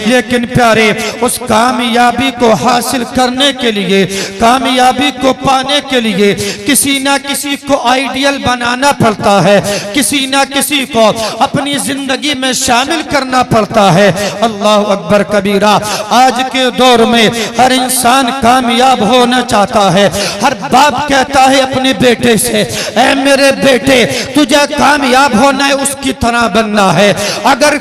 लेकिन प्यारे उस कामयाबी को हासिल करने के लिए, कामयाबी को पाने के लिए किसी ना किसी को आइडियल बनाना पड़ता है, किसी ना किसी को अपनी जिंदगी में शामिल करना पड़ता है। अल्लाह अकबर कबीरा। आज के दौर में हर इंसान कामयाब होना चाहता है। हर बाप कहता है अपने बेटे से, ऐ मेरे बेटे तुझे कामयाब होना है, उसकी तरह बनना है। अगर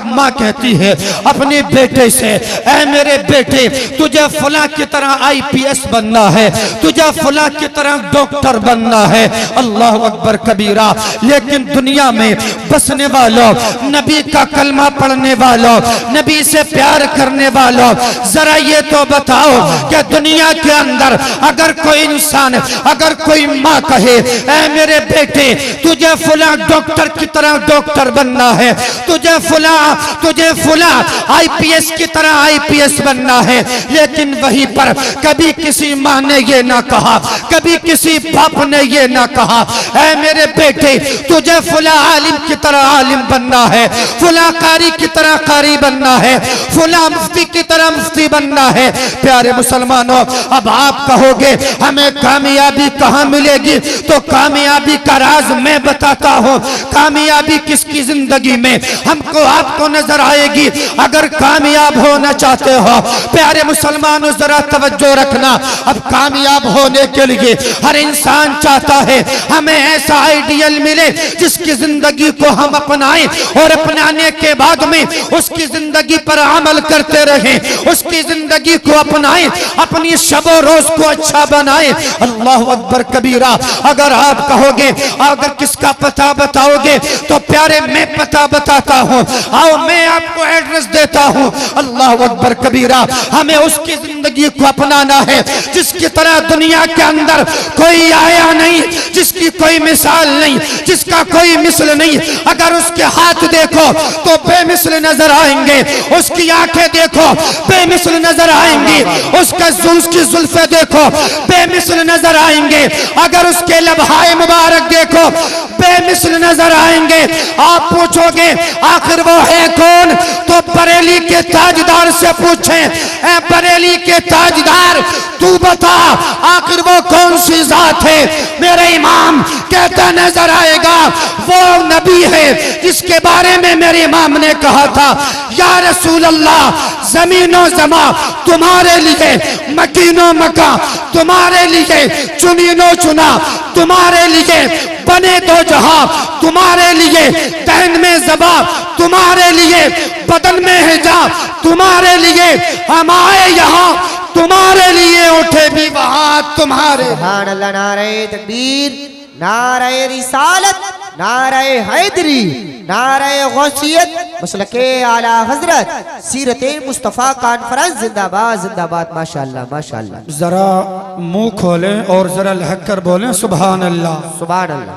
माँ कहती है अपने बेटे से, ऐ मेरे बेटे तुझे फला की तरह IPS बनना है, तुझे फला की तरह डॉक्टर बनना है। अल्लाह अकबर कबीरा। लेकिन दुनिया में बसने वालों, नबी का कलमा पढ़ने वालों, नबी से प्यार करने वालों, जरा ये तो बताओ कि दुनिया के अंदर अगर कोई इंसान, अगर कोई माँ कहे ऐ मेरे बेटे तुझे फला डॉक्टर की तरह डॉक्टर बनना है, तुझे फला IPS की तरह IPS बनना है, लेकिन वहीं पर कभी किसी माँ ने ये ना कहा, कभी किसी बाप ने ये ना कहा ऐ मेरे बेटे तुझे फला आलिम की तरह आलिम बनना है, फला कारी की तरह कारी बनना है, फला मुफ्ती की तरह मुफ्ती बनना है। प्यारे मुसलमानों, अब आप कहोगे हमें कामयाबी कहाँ मिलेगी, तो कामयाबी का राज मैं बताता हूँ। कामयाबी किसकी जिंदगी में हमको आपको नजर आएगी। अगर कामयाब होना चाहते हो प्यारे मुसलमानों जरा तवज्जो रखना। अब कामयाब होने के लिए हर इंसान चाहता है हमें ऐसा आइडियल मिले जिसकी जिंदगी को हम अपनाएं और अपनाने के बाद में उसकी जिंदगी पर अमल करते रहें, उसकी जिंदगी को अपनाएं, अपनी शबो रोज को अच्छा बनाएं। अल्लाह अकबर कबीरा। अगर आप कहोगे अगर किसका पता बताओगे तो प्यारे मैं पता बताता हूँ, आओ मैं आपको एड्रेस देता हूँ। अल्लाह अकबर कबीरा। हमें उसकी जिंदगी को अपनाना है जिसकी तरह दुनिया के अंदर कोई आया नहीं, जिसकी कोई मिसाल नहीं, जिसका कोई मिसल नहीं। अगर उसके हाथ देखो तो बेमिसल नजर आएंगे, उसकी आंखें देखो बेमिसल नजर आएंगी, उसकी जुल्फे देखो बेमिसल नजर आएंगे, अगर उसके लम्हाए मुबारक देखो बेमिसल नजर आएंगे। आप पूछोगे आखिर वो है कौन, तो बरेली के ताजदार से पूछें, ऐ बरेली के ताजदार तू बता आखिर वो कौन सी जात है। मेरे इमाम कहता नजर आएगा वो नबी है जिसके बारे में मेरे इमाम ने कहा था या रसूल अल्लाह जमीनो जमा तुम्हारे लिए, मकीनो मका तुम्हारे लिए, चुनीनो चुना तुम्हारे लिए, बने दो जहां तुम्हारे लिए, तहन में जबा तुम्हारे लिए, बदन में हिजाब तुम्हारे लिए, हम आए यहाँ तुम्हारे लिए, उठे भी वहां तुम्हारे। सुभान अल्लाह। नारे तकबीर, नारे रिसालत, नारे हैदरी, नारे गौसियत, मसलके आला हजरत, सीरते मुस्तफ़ा कॉन्फ्रेंस जिंदाबाद जिंदाबाद। माशाअल्लाह माशाअल्लाह। जरा मुंह खोलें और जरा लहकर बोलें सुभान अल्लाह। सुभान अल्लाह।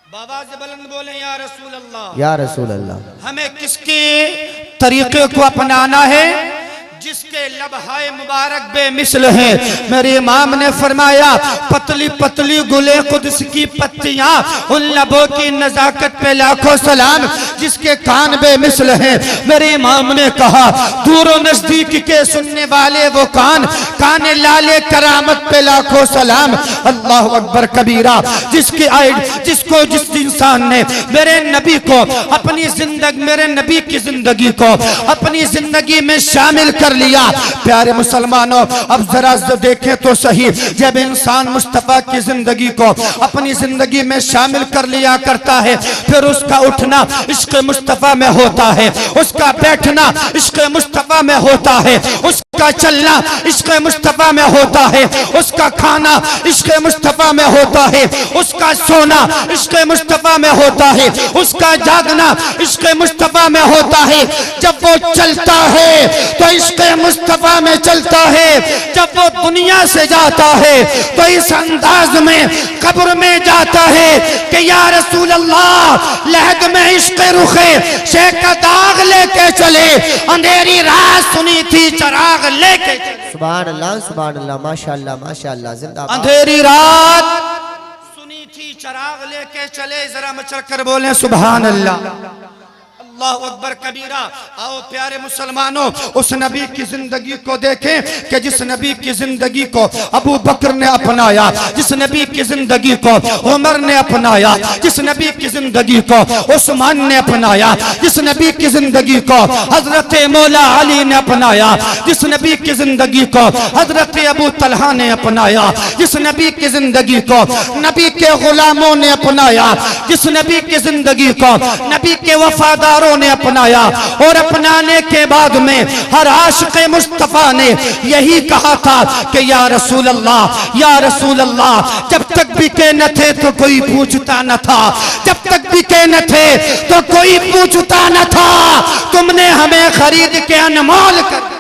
बाबा से बुलंद बोले या रसूल अल्लाह। या रसूल अल्लाह। हमें किसके तरीके को अपनाना है जिसके लबहाए मुबारक बेमिसल हैं। मेरे इमाम ने फरमाया पतली पतली गुले कुद्स की पत्तियां, उन लबों की नजाकत पे लाखों सलाम, जिसके कान बेमिसल हैं। मेरे इमाम ने कहा दूर नजदीक के सुनने वाले वो कान, कान लाले करामत पे लाखों सलाम। अल्लाह अकबर कबीरा। जिसको जिस इंसान ने मेरे नबी को अपनी जिंदगी, मेरे नबी की जिंदगी को अपनी जिंदगी में शामिल कर लिया। प्यारे मुसलमानों, अब जरा देखें तो सही, जब इंसान मुस्तफा की जिंदगी को अपनी जिंदगी में शामिल कर लिया करता है, फिर उसका उठना इश्क मुस्तफा में होता है, उसका बैठना इश्क मुस्तफा में होता है, उसका चलना इश्क मुस्तफा में होता है, उसका खाना इश्क मुस्तफा में होता है, उसका सोना इश्क मुस्तफा में होता है, उसका जागना इश्क मुस्तफा में होता है। जब वो चलता है तो इश्क मुस्तफा में चलता है, जब वो दुनिया से जाता है तो इस अंदाज में कब्र में जाता है कि या रसूल अल्लाह लहद में इश्क रुखे शेख का दाग लेके चले, अंधेरी रात सुनी थी चराग लेके। सुभान अल्लाह सुभान अल्लाह। माशाअल्लाह माशाअल्लाह। जिंदाबाद। अंधेरी रात सुनी थी चराग लेके चले, जरा मचल कर बोले सुभान अल्लाह। अल्लाह अकबर कबीरा। आओ प्यारे मुसलमानों, उस नबी की जिंदगी को देखें कि जिस नबी की जिंदगी को अबू बकर ने अपनाया, जिस नबी की जिंदगी को उमर ने अपनाया, जिस नबी की जिंदगी को उस्मान ने अपनाया, जिस नबी की जिंदगी को हजरत मौला अली ने अपनाया, जिस नबी की जिंदगी को हजरत अबू तलहा ने अपनाया, जिस नबी की जिंदगी को नबी के गुलामों ने अपनाया, जिस नबी की जिंदगी को नबी के वफादारों ने अपनाया, और अपनाने के बाद में हर आशिक मुस्तफा ने यही कहा था कि या रसूल अल्लाह, या रसूल अल्लाह, जब तक बिके न थे तो कोई पूछता न था, जब तक बिके न थे तो कोई पूछता न था, तुमने हमें खरीद के अनमोल कर,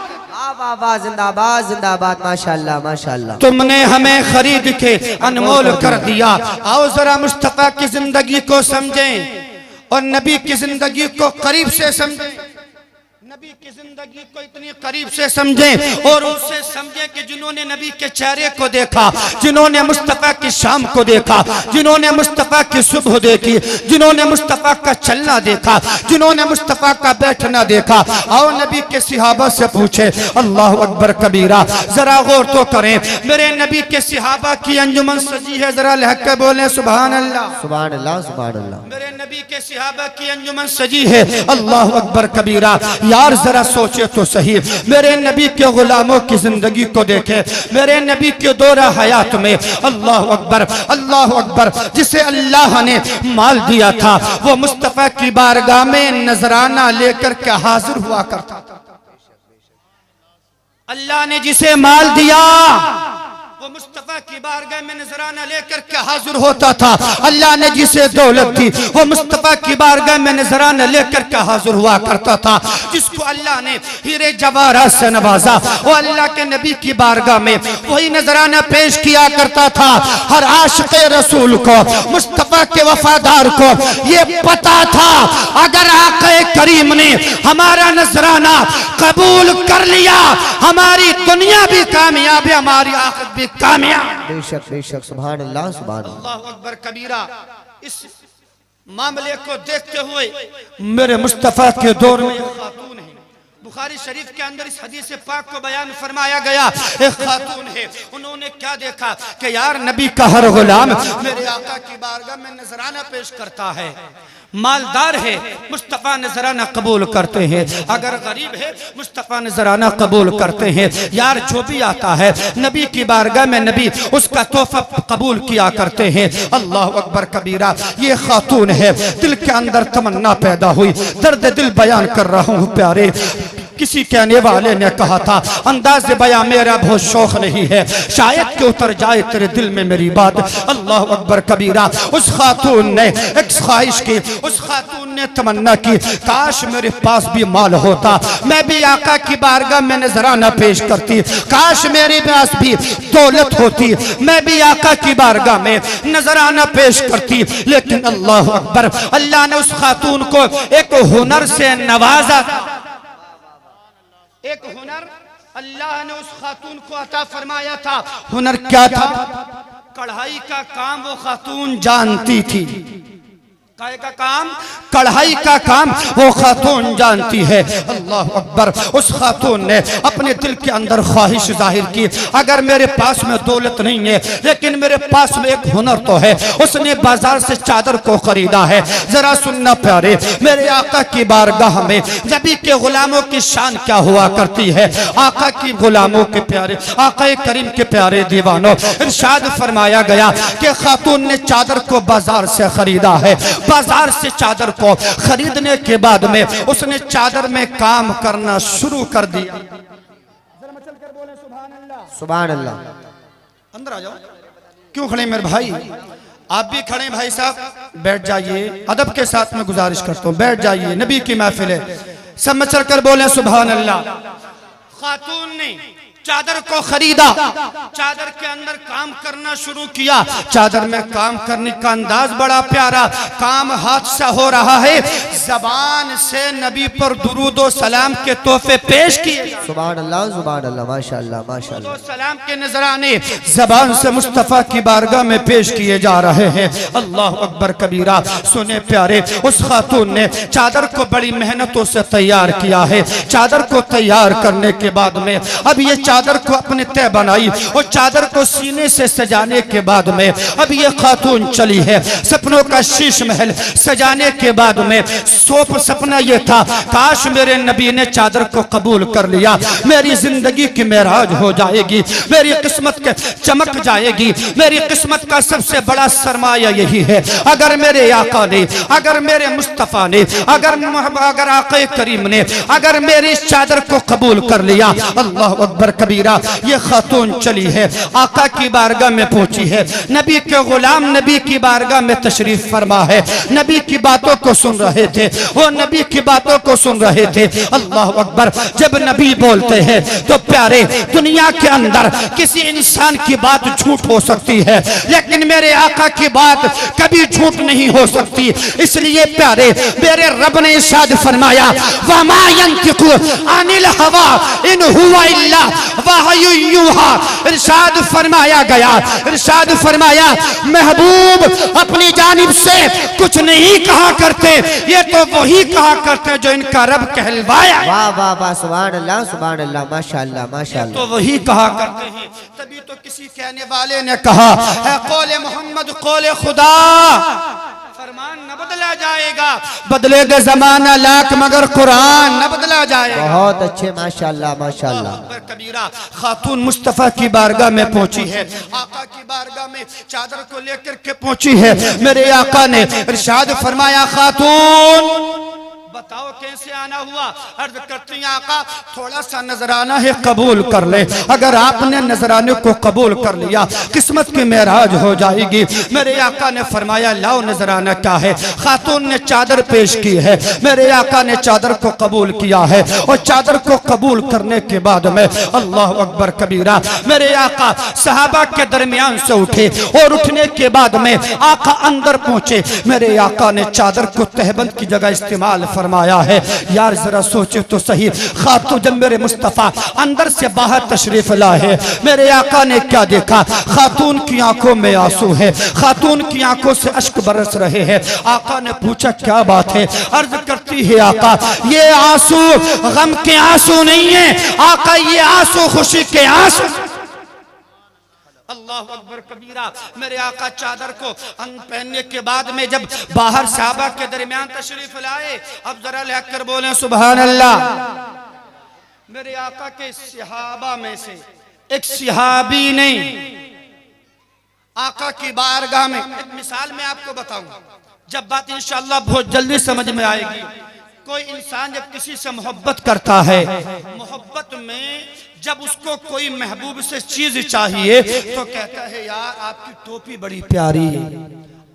वाह वाह, जिंदाबाद जिंदाबाद, माशाल्लाह माशाल्लाह, तुमने हमें खरीद के अनमोल कर दिया। आओ जरा मुस्तफा की जिंदगी को समझें और नबी की जिंदगी को करीब से समझें, नबी की जिंदगी को इतनी करीब से समझें और उससे समझें कि जिन्होंने नबी के चेहरे को देखा, जिन्होंने मुस्तफा की शाम को देखा, जिन्होंने मुस्तफा की सुबह देखी, जिन्होंने मुस्तफा का चलना देखा, जिन्होंने मुस्तफा का बैठना देखा, आओ नबी के सहाबा से पूछे। अल्लाह अकबर कबीरा, जरा गौर तो करें, मेरे नबी के सहाबा की अंजुमन सजी है, जरा लहक के बोले सुभान अल्लाह, सुभान अल्लाह सुभान अल्लाह। मेरे नबी के सहाबा की अंजुमन सजी है। अल्लाह अकबर कबीरा, यार जरा सोचे तो सही, मेरे नबी के गुलामों की जिंदगी को देखे, मेरे नबी के दौरा हयात में अल्लाह अकबर, अल्लाह अकबर, जिसे अल्लाह ने माल दिया था वो मुस्तफा की बारगाह में नजराना लेकर के हाजिर हुआ करता था। अल्लाह ने जिसे माल दिया वो मुस्तफा की बारगाह में नजराना लेकर के हाजिर होता था। अल्लाह ने जिसे दौलत दी वो मुस्तफा की बारगाह में नजराना लेकर के हाजिर हुआ करता था। जिसको अल्लाह ने हीरे जवाहरात से नवाजा वो अल्लाह के नबी की बारगाह में वही नजराना पेश किया करता था। हर आशिक रसूल को, मुस्तफा के वफादार को ये पता था अगर आक़ा करीम ने हमारा नजराना कबूल कर लिया, हमारी दुनिया भी कामयाब है, हमारी आखिरत भी कामयाब। बेशक सुभान अल्लाह सुभान अल्लाह। अल्लाह अकबर कबीरा। इस मामले को देखते हुए मेरे मुस्तफा के दौर में खातून है, बुखारी शरीफ के अंदर इस हदीस पाक को बयान फरमाया गया। एक खातून है, उन्होंने क्या देखा कि यार नबी का हर गुलाम मेरे आका की बारगाह में नजराना पेश करता है, मालदार है मुस्तफ़ा नजराना कबूल करते हैं, अगर गरीब है मुस्तफ़ा नजराना कबूल करते हैं। यार जो भी आता है नबी की बारगाह में नबी उसका तोहफा कबूल किया करते हैं। अल्लाह अकबर कबीरा। ये खातून है, दिल के अंदर तमन्ना पैदा हुई, दर्द दिल बयान कर रहा हूँ प्यारे। किसी कहने वाले ने कहा था अंदाज बयां मेरा बहुत शौक नहीं है, शायद कि उतर जाए तेरे दिल में मेरी बात। अल्लाह अकबर कबीरा। उस खातून ने एक ख्वाहिश की, उस खातून ने तमन्ना की काश मेरे पास भी माल होता, मैं भी आका की बारगाह में नजराना पेश करती, काश मेरे पास भी दौलत होती, मैं भी आका की बारगाह में नजराना पेश करती। लेकिन अल्लाह अकबर, अल्लाह ने उस खातून को एक हुनर से नवाजा, एक हुनर अल्लाह ने उस खातून को अता फरमाया था। हुनर क्या था? कढ़ाई का काम वो खातून जानती थी। काय का काम? कढ़ाई का काम वो खातून जानती है। अल्लाह अकबर। उस खातून ने अपने दिल के अंदर ख्वाहिश जाहिर की, अगर मेरे पास में दौलत नहीं है लेकिन मेरे पास में एक हुनर तो है। उसने बाजार से चादर को खरीदा है। जरा सुनना प्यारे, मेरे आका की बारगाह में नबी के गुलामों की शान क्या हुआ करती है। आका की गुलामों के प्यारे, आका करीम के प्यारे दीवानों, इरशाद फरमाया गया कि खातून ने चादर को बाजार से खरीदा है। बाजार से चादर को खरीदने के बाद में उसने चादर में काम करना शुरू कर दिया। जरा मचल कर बोले सुभान अल्लाह। सुभान अल्लाह। अंदर आ जाओ। क्यों खड़े मेरे भाई? आप भी खड़े भाई साहब, बैठ जाइए। अदब के साथ में गुजारिश करता हूँ, बैठ जाइए, नबी की महफिल है। सब मचल कर बोले सुभान अल्लाह। खातून ने चादर को खरीदा, चादर के अंदर काम करना शुरू किया। चादर में काम करने का अंदाज बड़ा प्यारा, काम हाथ से हो रहा है, जबान से नबी पर दुरूद और सलाम के तोहफे पेश किए। सुभान अल्लाह, सुभान अल्लाह, माशाअल्लाह, माशाअल्लाह। सलाम के नजराने जबान से मुस्तफ़ा की बारगाह में पेश किए जा रहे हैं। अल्लाह अकबर कबीरा। सुने प्यारे, उस खातून ने चादर को बड़ी मेहनतों से तैयार किया है। चादर को तैयार करने के बाद में अब ये चादर को अपने तय बनाई और चादर को सीने से सजाने के बाद में अब ये खातून चली है। सपनों का शीश महल सजाने के बाद में सपना ये था, काश मेरे नबी ने चादर को कबूल कर लिया, मेरी जिंदगी की मेराज हो जाएगी, मेरी किस्मत के चमक जाएगी। मेरी किस्मत का सबसे बड़ा सरमाया यही है, अगर मेरे आका ने, अगर मेरे मुस्तफ़ा ने, अगर आका करीम ने अगर मेरी इस चादर को कबूल कर लिया। अल्लाह अकबर कबीरा। ये खातून चली है, आका की बारगाह में पहुंची है। नबी के गुलाम नबी की बारगाह में तशरीफ फरमा है। नबी की बातों को सुन रहे थे, वो नबी की बातों को सुन रहे थे। अल्लाह अकबर। जब नबी बोलते हैं तो प्यारे, दुनिया के अंदर किसी इंसान की बात झूठ हो सकती है, लेकिन मेरे आका की बात कभी झूठ नहीं हो सकती। इसलिए प्यारे, मेरे रब ने इरशाद फरमाया, वमा यंतिकु अनिल हवा इन हुवा इल्ला वहयु युहा। इरशाद फरमाया गया, इरशाद फरमाया, महबूब अपनी जानिब से कुछ नहीं कहा करते, ये तो वही कहा करते जो इनका रब कहलवाया। वाह वाह वाह, सुभान अल्लाह, सुभान अल्लाह, माशाअल्लाह, माशाअल्लाह। तो वही कहा करते हैं। तभी तो किसी कहने वाले ने कहा, है कौले मोहम्मद कौले खुदा, फरमान न बदला जाएगा, बदलेगा जमाना लाख मगर कुरान न बदला जाएगा। बहुत अच्छे, माशाअल्लाह, माशाअल्लाह। कबीरा। खातून मुस्तफ़ा की बारगाह में पहुंची है, आका की बारगाह में चादर को लेकर के पहुंची है। मेरे आका ने इरशाद फरमाया, खातून बताओ कैसे आना हुआ। अर्ज करती हैं, आका थोड़ा सा नजराना है, कबूल कर ले। अगर आपने नजराने को कबूल कर लिया, किस्मत की मेराज हो जाएगी। मेरे आका ने फरमाया, लाओ नजराना क्या है। खातून ने चादर पेश की है। मेरे आका ने चादर को कबूल किया है और चादर को कबूल करने के बाद में अल्लाह अकबर कबीरा, मेरे आका सहाबा के दरमियान से उठे और उठने के बाद में आका अंदर पहुंचे। मेरे आका ने चादर को तहबंद की जगह इस्तेमाल फरमाया है। यार जरा सोचे तो सही, खातून जब मेरे मुस्तफ़ा अंदर से बाहर तशरीफ लाए, मेरे आका ने क्या देखा, खातून की आंखों में आंसू है, खातून की आंखों से अश्क बरस रहे हैं। आका ने पूछा क्या बात है। अर्ज करती है, आका ये आंसू गम के आंसू नहीं है, आका ये आंसू खुशी के आंसू। अल्लाह अकबर कबीरा। मेरे आका चादर को अंग पहनने के बाद में जब बाहर सहाबा के दरमियान तशरीफ लाए, अब जरा लेकर बोले सुभान अल्लाह। मेरे आका के सहाबा में से एक सहाबी ने आका की बारगाह में, एक मिसाल मैं आपको बताऊंगा, जब बात इंशाअल्लाह बहुत जल्दी समझ में आएगी। कोई इंसान जब किसी से मोहब्बत करता है, मोहब्बत में जब उसको कोई महबूब से चीज चाहिए तो कहता है, यार आपकी टोपी बड़ी प्यारी है।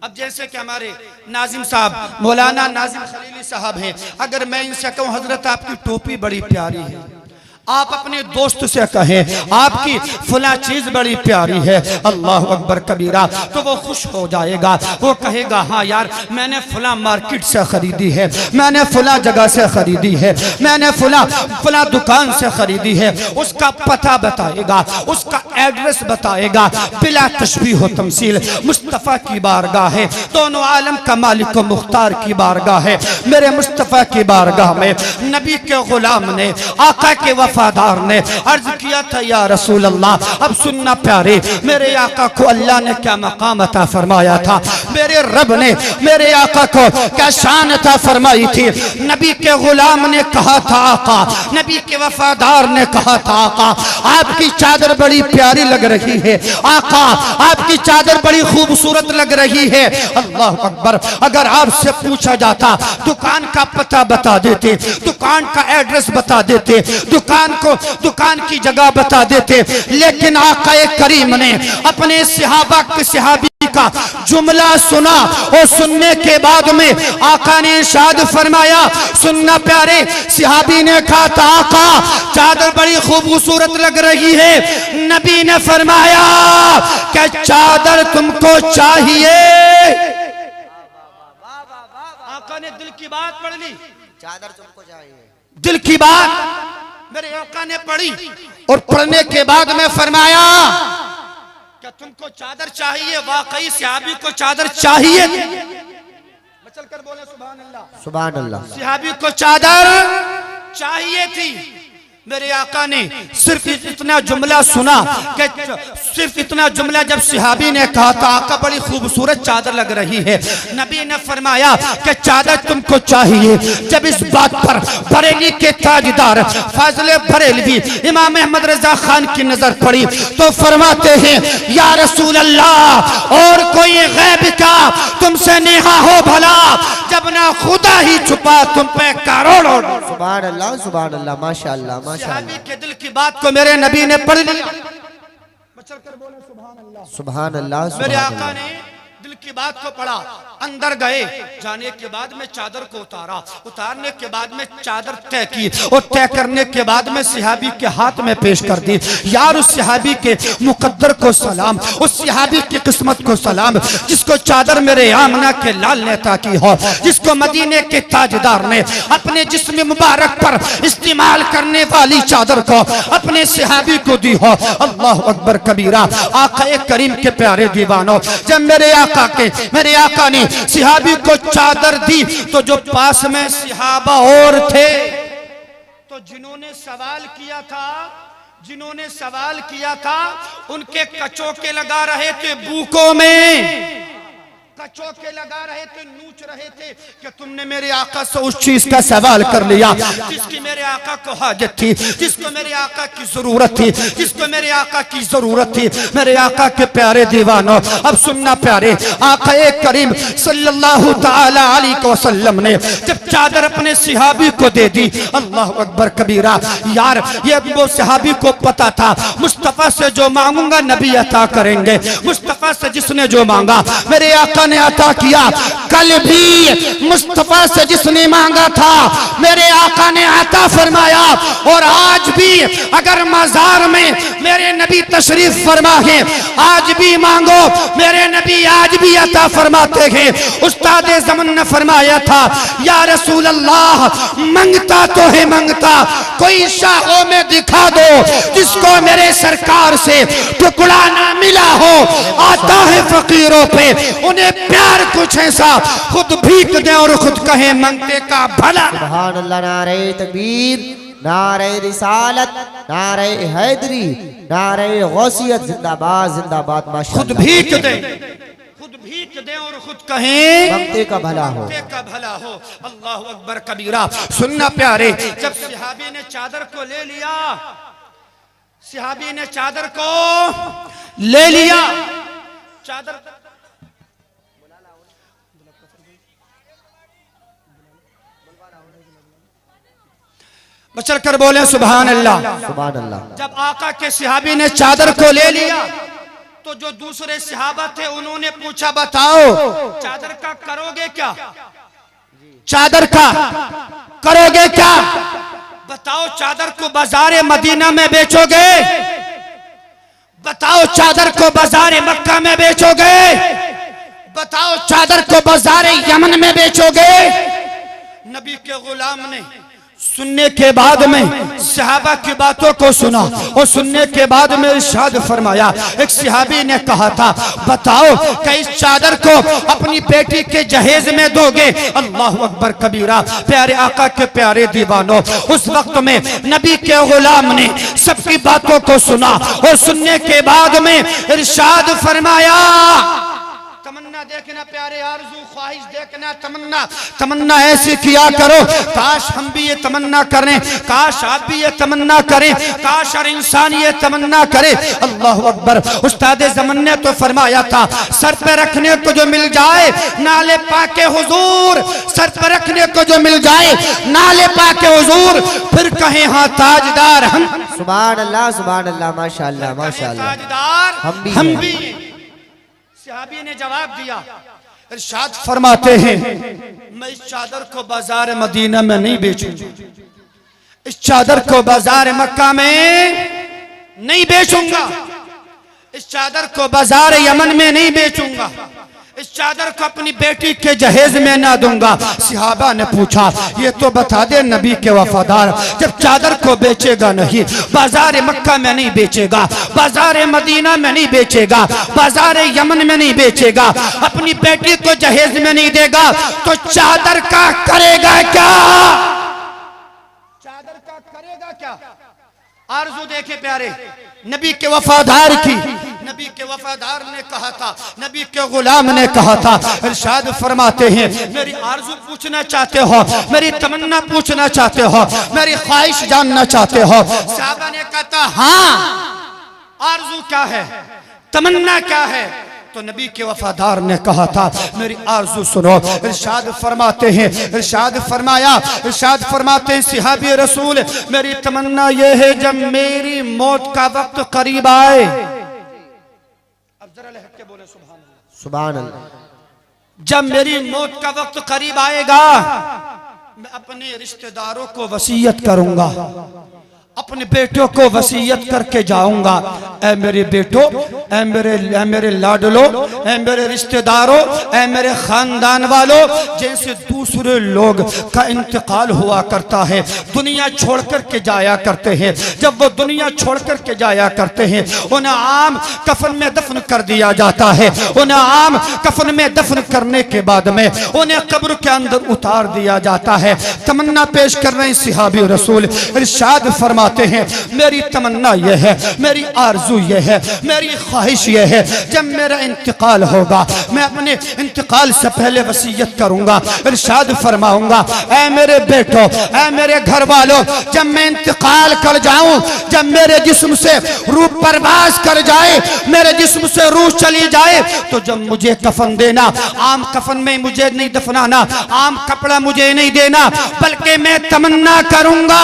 अब जैसे कि हमारे नाजिम साहब, मौलाना नाजिम खलीली साहब हैं, अगर मैं इनसे कहूँ हजरत आपकी टोपी बड़ी प्यारी है, आप अपने दोस्त से कहें आपकी फला चीज बड़ी प्यारी है, अल्लाह अकबर कबीरा, तो वो खुश हो जाएगा। वो कहेगा, हाँ यार मैंने फला मार्केट से खरीदी है, मैंने फला जगह से खरीदी है, मैंने फला दुकान से खरीदी है। उसका पता बताएगा, उसका एड्रेस बताएगा, बिला तशबीह व तमसील। मुस्तफ़ा की बारगाह है, दोनों आलम का मालिक व मुख्तार की बारगाह है। मेरे मुस्तफ़ा की बारगाह में नबी के गुलाम ने, आका के वफादार ने अर्ज किया था, या रसूल अल्लाह। अब सुनना प्यारे, मेरे आका को अल्लाह ने क्या मकाम अता फरमाया था, मेरे रब ने मेरे आका को क्या शान अता फरमाई थी। नबी के गुलाम ने कहा था, आका, नबी के वफादार ने कहा था, आका आपकी चादर बड़ी प्यारी लग रही है, आका आपकी चादर बड़ी खूबसूरत लग रही है। अल्लाह अकबर। अगर आपसे पूछा जाता, दुकान का पता बता देते, दुकान का एड्रेस बता देते, दुकान की जगह बता देते, लेकिन आका करीम ने अपने सहाबा का जुमला सुना और सुनने के बाद में आका ने इरशाद फरमाया, सुनना प्यारे। सहाबी ने कहा था आका चादर बड़ी खूबसूरत लग रही है। नबी ने फरमाया कि चादर तुमको चाहिए। आका ने दिल की बात पढ़ ली, चादर तुमको चाहिए। दिल की बात मेरे आका ने पढ़ी और पढ़ने के बाद में फरमाया क्या तुमको चादर चाहिए? वाकई सहाबी को चादर चाहिए। चल कर बोले सुभान अल्लाह। सुभान अल्लाह। सहाबी को चादर चाहिए थी। मेरे आका ने सिर्फ इतना जुमला सुना कि सिर्फ इतना जुमला जब सहाबी ने कहा था आका बड़ी खूबसूरत चादर लग रही है, नबी ने फरमाया कि चादर तुमको चाहिए। जब इस बात पर बरेली के ताजदार फाजिल बरेलवी इमाम अहमद रजा खान की नजर पड़ी तो फरमाते हैं या रसूल अल्लाह और कोई गैब का तुमसे नेहा हो भला, जब ना खुदा ही छुपा तुम पे करोड़ों। सुभान अल्लाह, सुभान अल्लाह, माशाअल्लाह। सहाबी के दिल की बात को मेरे नबी ने पढ़ लिया। चलकर बोले सुभान अल्लाह। सुभान अल्लाह। मेरे आका ने दिल की बात को पढ़ा, अंदर गए, जाने के बाद में चादर को उतारा, उतारने के बाद में चादर तय की और तय करने के बाद में सहाबी के हाथ में पेश कर दी। यार उस सहाबी के मुकद्दर को सलाम, उस सहाबी की किस्मत को सलाम जिसको चादर मेरे आमना के लाल ने अता की हो, जिसको मदीने के ताजदार ने अपने जिस्म मुबारक पर इस्तेमाल करने वाली चादर को अपने सहाबी को दी हो। अल्लाह अकबर कबीरा। आका करीम के प्यारे दीवानों, जब मेरे आका ने सहाबी को चादर दी तो जो पास में सहाबा और थे तो जिन्होंने सवाल किया था उनके कचोके लगा रहे थे बूकों में, कचोके लगा रहे थे, नूच रहे थे कि तुमने मेरे आका से उस चीज का सवाल कर लिया जिसकी मेरे आका को हाजत थी, जिसको मेरे आका की जरूरत थी, जिसको मेरे आका की जरूरत थी। मेरे आका के प्यारे दीवानों, अब सुनना प्यारे, आका करीम सल्लल्लाहु ताला अलैहि वसल्लम ने जब चादर अपने सहाबी को दे दी, अल्लाह अकबर कबीरा। यार ये वो सहाबी को पता था मुस्तफा से जो मांगूंगा नबी अता करेंगे, मुस्तफा से जिसने जो मांगा मेरे आका ने अता किया। कल भी मुस्तफा से जिसने मांगा था मेरे आका ने अता फरमाया, और आज भी अगर मजार में मेरे नबी तशरीफ फरमा है, आज भी मांगो मेरे नबी आज भी अता फरमाते हैं। उस्ताद ज़मान ने फरमाया था या रसूल अल्लाह मंगता तो है मंगता, कोई शाहों में दिखा दो जिसको मेरे सरकार से टुकड़ा ना मिला हो। आता है फकीरों पे उन्हें प्यार कुछ ऐसा खुद भीख दे और खुद कहे मंगते का भला। सुभान अल्लाह। नारे तकबीर, नारे रिसालत, नारे हैदरी, नारे गौसियत, जिंदाबाद जिंदाबाद। माशाअल्लाह। खुद भीख दे, खुद भीख दे और खुद कहे मंगते का भला हो, मंगते का भला हो। अल्लाह अकबर कबीरा। सुनना प्यारे, जब सहाबी ने चादर को ले लिया, सहाबी ने चादर को ले लिया, चादर चल कर बोले सुभान अल्लाह। सुभान अल्लाह। जब आका के सहाबी ने चादर को ले लिया तो जो दूसरे सहाबा थे उन्होंने पूछा बताओ चादर का करोगे क्या, चादर का करोगे क्या, बताओ चादर को बाजारे मदीना में बेचोगे, बताओ चादर को बाजारे मक्का में बेचोगे, बताओ चादर को बाजारे यमन में बेचोगे। नबी के गुलाम ने सुनने के बाद में सहाबा की बातों को सुना और सुनने के बाद में इरशाद फरमाया। एक सहाबी ने कहा था बताओ कि इस चादर को अपनी बेटी के जहेज में दोगे। अल्लाह अकबर कबीरा। प्यारे आका के प्यारे दीवानों, उस वक्त में नबी के गुलाम ने सबकी बातों को सुना और सुनने के बाद में इरशाद फरमाया। तमन्ना देखना प्यारे, आरज़ू ख्वाहिश देखना, तमन्ना ऐसी किया करो काश हम भी ये तमन्ना करें, काश आप भी ये तमन्ना करें, काश हर इंसान ये तमन्ना करे। अल्लाह अकबर। उस्ताद ज़मान ने तो फरमाया था सर पे रखने को जो मिल जाए नाले पाके हुजूर, सर पे रखने को जो मिल जाए नाले पाके हुजूर, फिर कहें हाँ ताजदार हम। सुभान अल्लाह, सुभान अल्लाह, माशाअल्लाह माशाअल्लाह। ताजदार हम भी सहाबी ने जवाब दिया, इरशाद फरमाते हैं मैं इस चादर को बाजार मदीना में नहीं बेचूंगा, इस चादर को बाजार मक्का में नहीं बेचूंगा, इस चादर को बाजार यमन में नहीं बेचूंगा, इस चादर को अपनी बेटी के जहेज में ना दूंगा। सहाबा ने पूछा ये तो बता दे नबी के वफादार, जब चादर को बेचेगा नहीं, बाजार मक्का में नहीं बेचेगा, बाजार मदीना में नहीं बेचेगा, बाजार यमन में नहीं बेचेगा, अपनी बेटी को जहेज में नहीं देगा, तो चादर का करेगा क्या? चादर का करेगा क्या? आरज़ू देखे प्यारे, नबी के वफादार की, नबी के वफादार ने कहा था, नबी के गुलाम ने कहा था। इरशाद फरमाते हैं मेरी आरज़ू पूछना चाहते हो, मेरी तमन्ना पूछना चाहते हो, मेरी ख्वाहिश जानना चाहते हो? सहाबा ने कहा था हाँ, आरज़ू क्या है, तमन्ना क्या है? तो नबी के वफादार ने कहा था मेरी आरज़ू सुनो। इरशाद फरमाते हैं, इरशाद फरमाया, इरशाद फरमाते हैं सहाबी रसूल मेरी तमन्ना ये है जब मेरी मौत का वक्त करीब आए, अब जरा लहक के बोले सुभान अल्लाह, सुभान अल्लाह, जब मेरी मौत का वक्त करीब आएगा मैं अपने रिश्तेदारों को वसीयत करूंगा, अपने बेटों को वसीयत करके जाऊंगा, ऐ मेरे बेटो, ऐ मेरे लाडलो, ऐ मेरे रिश्तेदारों, ऐ मेरे खानदान वालों, जैसे दूसरे लोग का इंतकाल हुआ करता है, दुनिया छोड़ कर के जाया करते हैं, जब वो दुनिया छोड़ कर के जाया करते हैं उन्हें आम कफन में दफन कर दिया जाता है, उन्हें आम कफन में दफन करने के बाद में उन्हें कब्र के अंदर उतार दिया जाता है। तमन्ना पेश कर रहे हैं सहाबी रसूल, इरशाद फरमा हैं मेरी तमन्ना यह है, मेरी आरज़ू यह है, मेरी ख्वाहिश यह है जब मेरा इंतकाल होगा मैं अपने इंतकाल से पहले वसीयत करूंगा, इरशाद फरमाऊंगा ऐ मेरे बेटो, ऐ मेरे घर वालों, जब मैं इंतकाल कर जाऊं, जब मेरे जिस्म से रूह परवाज कर जाए, मेरे जिस्म से रूह चली जाए, तो जब मुझे कफन देना, आम कफन में मुझे नहीं दफनाना, आम कपड़ा मुझे नहीं देना, बल्कि मैं तमन्ना करूंगा,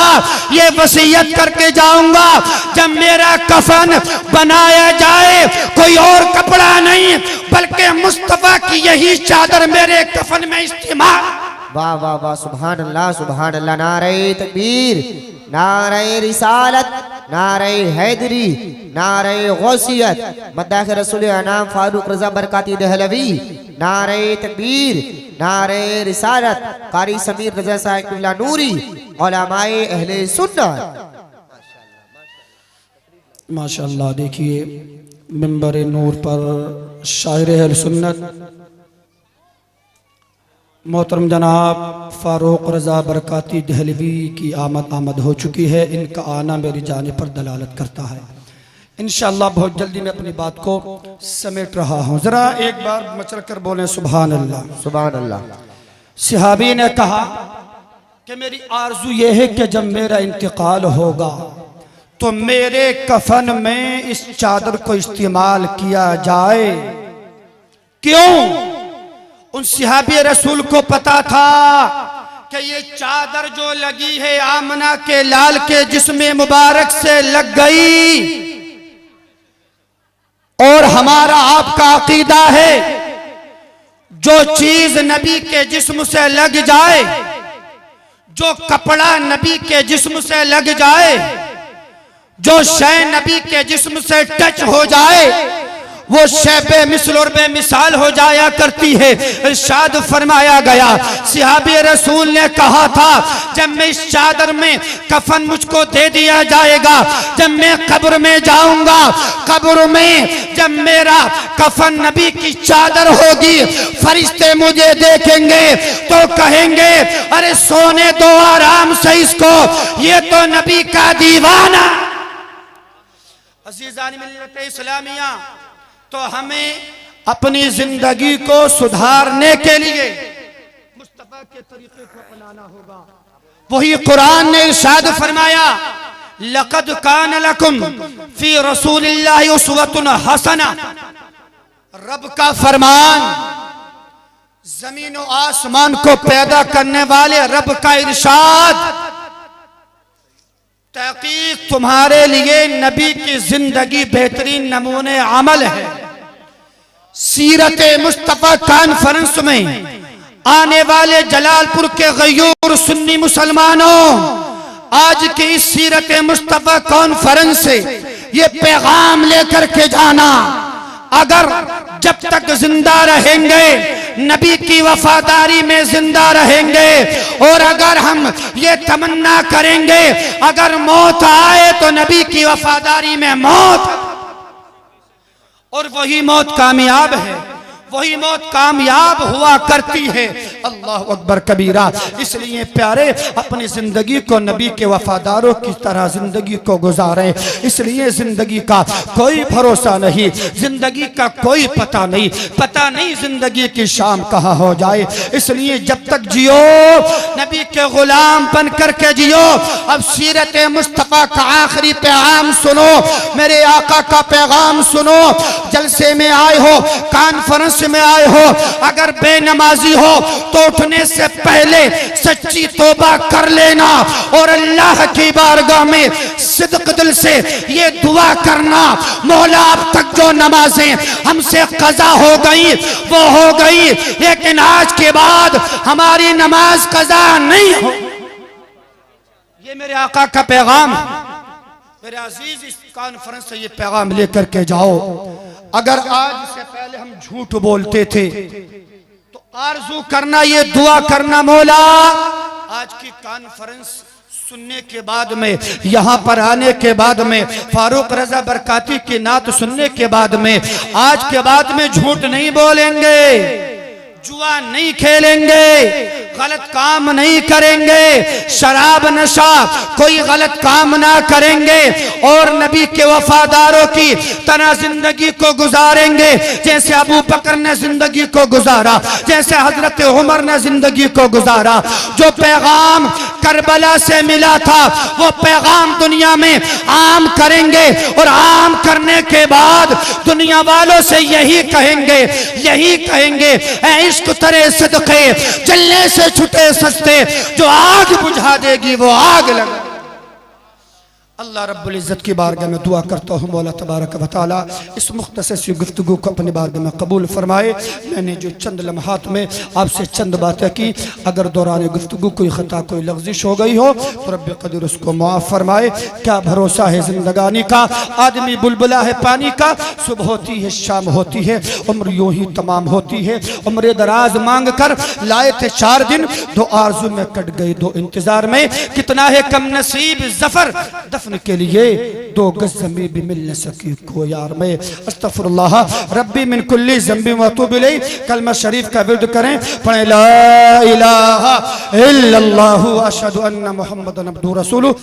ये वसीयत करके जाऊंगा जब मेरा कफन बनाया जाए कोई और कपड़ा नहीं बल्कि मुस्तफा की यही चादर मेरे कफन में इस्तेमाल। वाह वाह वाह, सुभान अल्लाह, सुभान अल्लाह, नारे तकबीर, नारे रिसालत, नारे हैदरी, नारे गौसियत, मद्दाह रसूल अनाम फारूक रजा बरकाती दहलवी, नारे तकबीर, नारे रिसालत, कारी समीर रजा साहिब किबला नूरी, उलमाए अहले सुन्नत। माशाअल्लाह देखिए मिंबर नूर पर शायर अहले सुन्नत मोहतरम जनाब फारूक रजा बरकाती दहलवी की आमद हो चुकी है। इनका आना मेरी जाने पर दलालत करता है। इंशाअल्लाह बहुत जल्दी मैं अपनी बात को समेट रहा हूँ। जरा एक बार मचल कर बोलें सुभान अल्लाह, सुभान अल्लाह। सहाबी ने कहा कि मेरी आरज़ू ये है कि जब मेरा इंतकाल होगा तो मेरे कफन में इस चादर को इस्तेमाल किया जाए। क्यों? उन सहाबी रसूल को पता था कि ये चादर जो लगी है आमना के लाल के जिस्म मुबारक से लग गई, और हमारा आपका अकीदा है जो चीज नबी के जिस्म से लग जाए, जो कपड़ा नबी के जिस्म से लग जाए, जो शय नबी के जिस्म से टच हो जाए, वो शय बेमिसल और बेमिसाल हो जाया करती है। इरशाद फरमाया गया, सहाबी रसूल ने कहा था जब मैं इस चादर में कफन मुझको दे दिया जाएगा, जब मैं कब्र में जाऊंगा, कब्र में जब मेरा कफन नबी की चादर होगी, फरिश्ते मुझे देखेंगे तो कहेंगे अरे सोने दो आराम से इसको, ये तो नबी का दीवाना। अज़ीज़ान मिल्लत इस्लामिया, तो हमें अपनी जिंदगी को सुधारने के लिए मुस्तफा के तरीके को अपनाना होगा। वही कुरान ने इरशाद फरमाया लक़द कान लकुम फी रसूलिल्लाहि उस्वतुन हसना। रब का फरमान, जमीन और आसमान को पैदा करने वाले रब का इरशाद, तहकीक तुम्हारे लिए नबी की जिंदगी बेहतरीन नमूने अमल है। सीरत मुस्तफ़ा कॉन्फ्रेंस में आने वाले जलालपुर के गयूर सुन्नी मुसलमानों, आज की इस सीरत मुस्तफ़ा कॉन्फ्रेंस से ये पैगाम लेकर के जाना, अगर जब तक जिंदा रहेंगे नबी की वफादारी में जिंदा रहेंगे, और अगर हम ये तमन्ना करेंगे अगर मौत आए तो नबी की वफादारी में मौत, और वही मौत कामयाब है, वही मौत कामयाब हुआ करती है। अल्लाह अकबर कबीरा। इसलिए प्यारे अपनी जिंदगी को नबी के वफादारों की तरह जिंदगी को गुजारें। इसलिए जिंदगी का कोई भरोसा नहीं, जिंदगी का कोई पता नहीं, पता नहीं जिंदगी की शाम कहाँ हो जाए। इसलिए जब तक जियो नबी के गुलाम बन करके जियो। अब सीरत मुस्तफ़ा का आखिरी पैगाम सुनो, मेरे आका का पैगाम सुनो। जलसे में आए हो, कॉन्फ्रेंस में आए हो, अगर बेनमाजी हो तो उठने से पहले सच्ची तौबा कर लेना और अल्लाह की बारगाह में सिद्क दिल से ये दुआ करना, मौला अब तक जो नमाजें हमसे कज़ा हो गई वो हो गई, लेकिन आज के बाद हमारी नमाज कज़ा नहीं हो। ये मेरे आका का पैगाम, मेरे अजीज इस कॉन्फ्रेंस से ये पैगाम लेकर के जाओ। अगर आज से पहले हम झूठ बोलते थे तो आरजू करना, ये दुआ करना, मौला आज की कॉन्फ्रेंस सुनने के बाद में, यहाँ पर आने के बाद में, फारूक रजा बरकाती की नात सुनने के बाद में, आज के बाद में झूठ नहीं बोलेंगे, जुआ नहीं खेलेंगे, गलत काम नहीं करेंगे, शराब नशा कोई गलत काम ना करेंगे, और नबी के वफादारों की तरह जिंदगी को गुजारेंगे जैसे अबू बकर ने जिंदगी को गुजारा, जैसे हजरत उमर ने जिंदगी को गुजारा। जो पैगाम करबला से मिला था वो पैगाम दुनिया में आम करेंगे, और आम करने के बाद दुनिया वालों से यही कहेंगे, यही कहेंगे, ऐ इश्क तेरे सदके जलने से छुटे सस्ते, जो आग बुझा देगी वो आग लगा। अल्लाह रब्बुल इज़्ज़त की बारगाह में दुआ करता हूँ मौला तबारक व तआला इस मुख्तसर सी गुफ्तगू को अपनी बारगाह में कबूल फरमाए। मैंने जो चंद लम्हात में आपसे चंद बातें की, अगर दौरान गुफ्तगू कोई ख़ता कोई लग़ज़िश हो गई हो तो रब्बे क़दीर उसको मुआफ़ फरमाए। क्या भरोसा है ज़िंदगानी का, आदमी बुलबुला है पानी का, सुबह होती है शाम होती है, उम्र यूँ ही तमाम होती है। उम्र दराज मांग कर लाए थे 4 दिन, 2 आरज़ू में कट गई 2 इंतज़ार में। कितना है कम नसीब ज़फ़र दफन के लिए 2 गज ज़मीन भी मिल न सकी को यार में। अस्तग़फिरुल्लाह रब्बी मिन कुल्ली ज़ंबि व अतूबु इलैह। कलमा शरीफ का विर्द करें, पढ़ें ला इलाहा इल्लल्लाहु अशहदु अन्ना मुहम्मदन अब्दुहु रसूलुहु।